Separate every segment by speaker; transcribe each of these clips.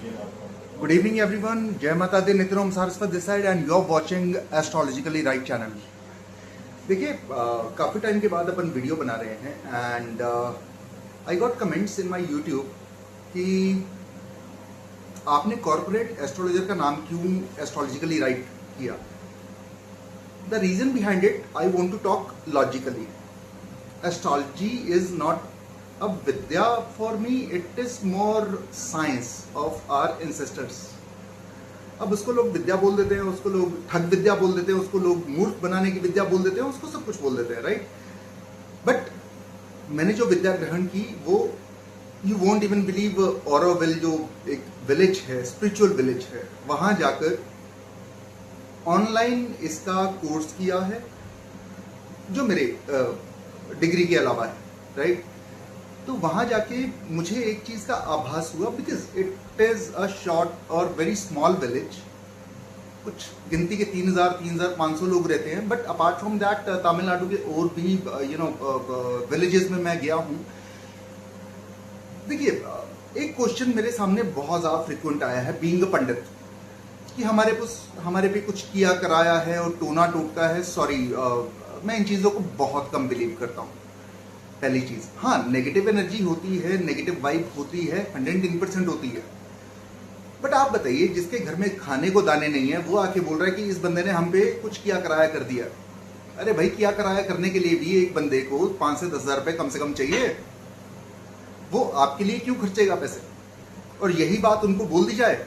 Speaker 1: Good evening, everyone. Jai Mata Di, Nitin Om Saraswat this side, and you're watching Astrologically Right channel. देखिए काफ़ी time के बाद अपन video बना रहे हैं and I got comments in my YouTube कि आपने कॉर्पोरेट एस्ट्रोलॉजर का नाम क्यों एस्ट्रोलॉजिकली राइट किया. The reason behind it I want to talk logically. Astrology is not a vidya for me, it is more science of our ancestors. अब उसको लोग विद्या बोल देते हैं, उसको लोग ठग विद्या बोल देते हैं, उसको लोग मूर्ख बनाने की विद्या बोल देते हैं, उसको सब कुछ बोल देते हैं, राइट. बट मैंने जो विद्या ग्रहण की वो you won't even believe. Auroville जो एक विलेज है, स्पिरिचुअल विलेज है, वहां जाकर ऑनलाइन इसका कोर्स किया है जो मेरे डिग्री के अलावा है, राइट. तो वहां जाके मुझे एक चीज का आभास हुआ because it is a short और वेरी स्मॉल विलेज. कुछ गिनती के 3,500 लोग रहते हैं. But apart from that Tamil Nadu के और भी विलेजेस में मैं गया हूं. देखिए एक क्वेश्चन मेरे सामने बहुत ज्यादा फ्रिक्वेंट आया है बीइंग अ पंडित कि हमारे पे कुछ किया कराया है और टोना टोटका है. सॉरी, मैं इन चीजों को बहुत कम बिलीव करता हूँ. पहली चीज, हाँ नेगेटिव एनर्जी होती है, नेगेटिव वाइब होती है, 110% होती है. बट आप बताइए जिसके घर में खाने को दाने नहीं है वो आके बोल रहा है कि इस बंदे ने हम पे कुछ किया कराया कर दिया. अरे भाई, किया कराया करने के लिए भी एक बंदे को 5 से 10 हजार रुपए कम से कम चाहिए. वो आपके लिए क्यों खर्चेगा पैसे? और यही बात उनको बोल दी जाए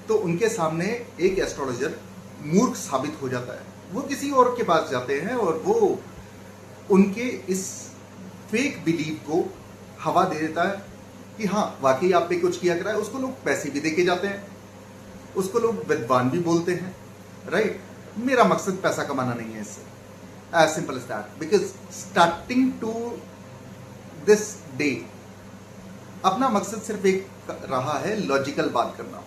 Speaker 1: तो उनके सामने एक एस्ट्रोलॉजर मूर्ख साबित हो जाता है. वो किसी और के पास जाते हैं और वो उनके इस फेक बिलीव को हवा दे देता है कि हाँ वाकई आप पे कुछ किया करा है. उसको लोग पैसे भी देके जाते हैं, उसको लोग विद्वान भी बोलते हैं, राइट. मेरा मकसद पैसा कमाना नहीं है इससे. As simple as that. Because starting to this day अपना मकसद सिर्फ एक रहा है, लॉजिकल बात करना.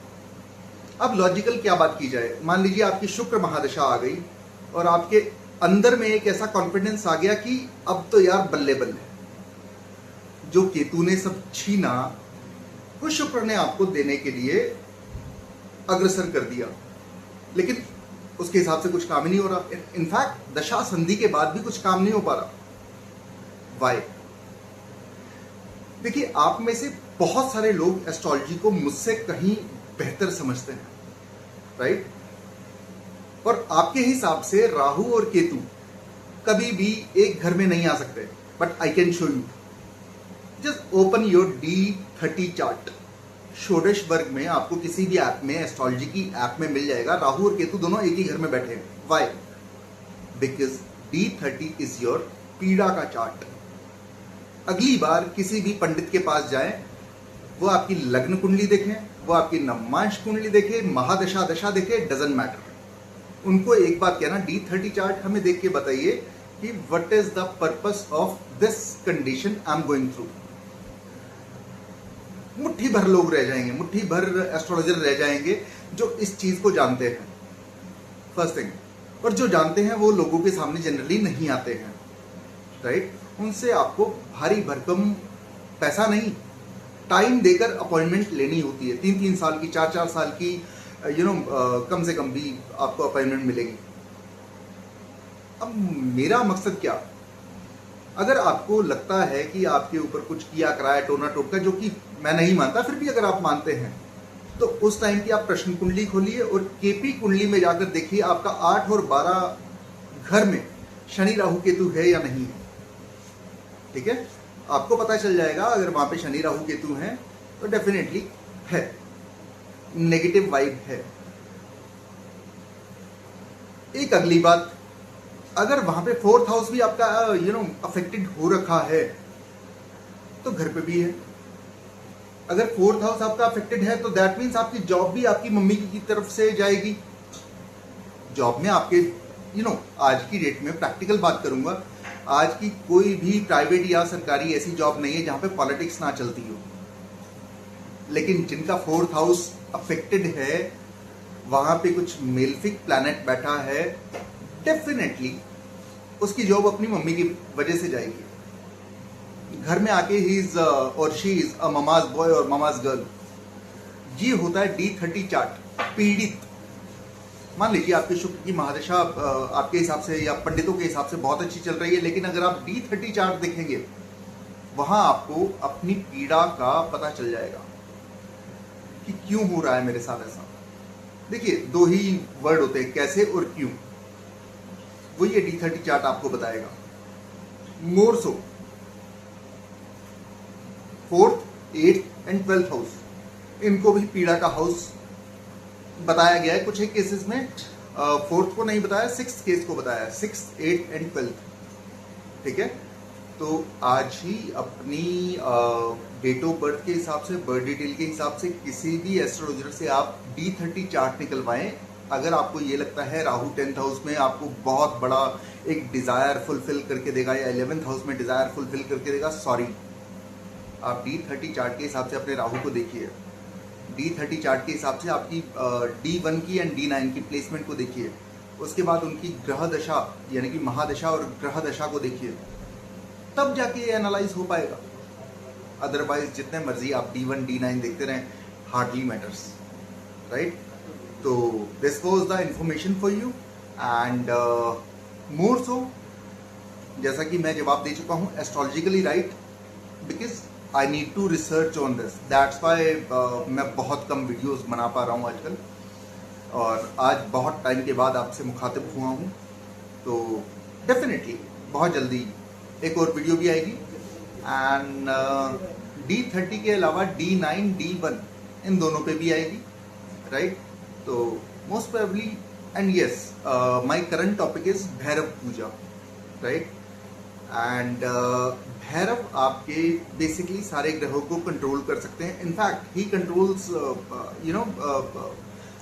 Speaker 1: अब लॉजिकल क्या बात की जाए? मान लीजिए आपकी शुक्र महादशा आ गई और आपके अंदर में एक ऐसा कॉन्फिडेंस आ गया कि अब तो यार बल्ले बल्ले. जो केतु ने सब छीना वो शुक्र ने आपको देने के लिए अग्रसर कर दिया, लेकिन उसके हिसाब से कुछ काम ही नहीं हो रहा. इनफैक्ट दशा संधि के बाद भी कुछ काम नहीं हो पा रहा. वाई? देखिए आप में से बहुत सारे लोग एस्ट्रोलॉजी को मुझसे कहीं बेहतर समझते हैं, राइट. और आपके हिसाब से राहु और केतु कभी भी एक घर में नहीं आ सकते. But I can show you. Just open your D30 chart. षोडश वर्ग में आपको किसी भी ऐप में, एस्ट्रोलॉजी की ऐप में मिल जाएगा. राहु और केतु दोनों एक ही घर में बैठे हैं. Y? Because D30 is your पीड़ा का चार्ट. अगली बार किसी भी पंडित के पास जाएं, वो आपकी लग्न कुंडली देखें, वो आपकी नवमांश कुंडली देखे, महादशा दशा देखे, डजंट मैटर. उनको एक बात कहना, D30 चार्ट हमें देख के बताइए कि what is the purpose of this condition I am going through. मुट्ठी भर लोग रह जाएंगे, मुट्ठी भर एस्ट्रोलॉजर रह जाएंगे जो इस चीज को जानते हैं. First thing. और जो जानते हैं वो लोगों के सामने जनरली नहीं आते हैं, राइट. उनसे आपको भारी भरकम पैसा नहीं, टाइम देकर अपॉइंटमेंट लेनी होती है. 3-3 साल की, 4-4 साल की, कम से कम भी आपको अपॉइंटमेंट मिलेगी. अब मेरा मकसद क्या? अगर आपको लगता है कि आपके ऊपर कुछ किया कराया टोना टोटका, जो कि मैं नहीं मानता, फिर भी अगर आप मानते हैं तो उस टाइम की आप प्रश्न कुंडली खोलिए और केपी कुंडली में जाकर देखिए आपका 8 और 12 घर में शनि राहु केतु है या नहीं है. ठीक है, आपको पता चल जाएगा. अगर वहां पे शनि राहु केतु है तो डेफिनेटली है, नेगेटिव वाइब है. एक अगली बात, अगर वहां पे 4th हाउस भी आपका अफेक्टेड हो रखा है तो घर पे भी है. अगर 4th हाउस आपका अफेक्टेड है तो दैट मीन्स आपकी जॉब भी आपकी मम्मी की तरफ से जाएगी. जॉब में आपके आज की डेट में प्रैक्टिकल बात करूंगा, आज की कोई भी प्राइवेट या सरकारी ऐसी जॉब नहीं है जहां पे पॉलिटिक्स ना चलती हो. लेकिन जिनका 4th हाउस अफेक्टेड है, वहां पे कुछ मेलफिक प्लैनेट बैठा है, डेफिनेटली उसकी जॉब अपनी मम्मी की वजह से जाएगी. घर में आके ही इज और she is a mama's boy और ममाज गर्ल. ये होता है D30 चार्ट। पीड़ित, मान लीजिए आपके शुक्र की महादशा आपके हिसाब से या पंडितों के हिसाब से बहुत अच्छी चल रही है, लेकिन अगर आप D30 चार्ट देखेंगे वहां आपको अपनी पीड़ा का पता चल जाएगा कि क्यों हो रहा है मेरे साथ ऐसा। देखिए, दो ही वर्ड होते हैं, कैसे और क्यों, वो ये D30 चार्ट आपको बताएगा। मोर सो 4th, 8th and 12th house, इनको भी पीड़ा का हाउस बताया गया है। कुछ एक केसेस में 4th को नहीं बताया, 6th केस को बताया, 6th, 8th एंड 12th। ठीक है, तो आज ही अपनी डेट ऑफ बर्थ के हिसाब से, बर्थ डिटेल के हिसाब से किसी भी एस्ट्रोलॉजर से आप D30 चार्ट निकलवाएं। अगर आपको ये लगता है राहु 10th हाउस में आपको बहुत बड़ा एक डिजायर फुलफिल करके देगा या 11th हाउस में डिजायर फुलफिल करके देगा, सॉरी, आप D30 चार्ट के हिसाब से अपने राहु को देखिए। D30 चार्ट के हिसाब से आपकी D1 की एंड D9 की प्लेसमेंट को देखिए। उसके बाद उनकी ग्रह दशा यानी कि महादशा और ग्रह दशा को देखिए, तब जाके ये एनालाइज हो पाएगा। अदरवाइज जितने मर्जी आप D1, D9 देखते रहें, हार्डली मैटर्स, राइट। तो this was the information for you and more so, जैसा कि मैं जवाब दे चुका हूँ, astrologically right, because I need to research on this, that's why मैं बहुत कम वीडियोस बना पा रहा हूँ आजकल, और आज बहुत टाइम के बाद आपसे मुखातिब हुआ हूँ। तो डेफिनेटली बहुत जल्दी एक और वीडियो भी आएगी एंड D30 के अलावा D9, D1 इन दोनों पे भी आएगी, राइट। तो most probably and yes, my current topic is Bhairav puja, right. And Bhairav आपके बेसिकली सारे ग्रहों को कंट्रोल कर सकते हैं। In fact he controls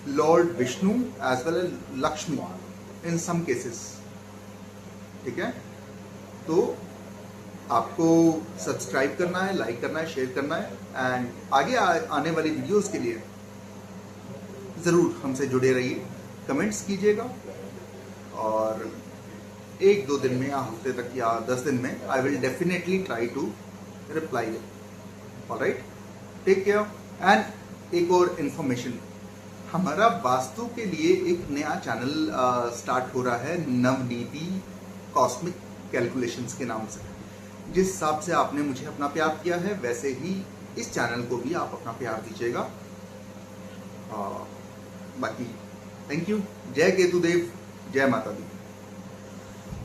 Speaker 1: Lord Vishnu as well as Lakshmi in some cases, ठीक है। तो आपको सब्सक्राइब करना है, लाइक करना है, शेयर करना है एंड आगे आने वाली वीडियोस के लिए ज़रूर हमसे जुड़े रहिए, कमेंट्स कीजिएगा और 1-2 दिन में या हफ्ते तक या 10 दिन में I will definitely try to reply. Alright, take care. And एक और इन्फॉर्मेशन, हमारा वास्तु के लिए एक नया चैनल स्टार्ट हो रहा है, नवनीति कॉस्मिक कैलकुलेशंस के नाम से। जिस हिसाब से आपने मुझे अपना प्यार किया है, वैसे ही इस चैनल को भी आप अपना प्यार दीजिएगा। बाकी थैंक यू। जय केतुदेव, जय माता दी।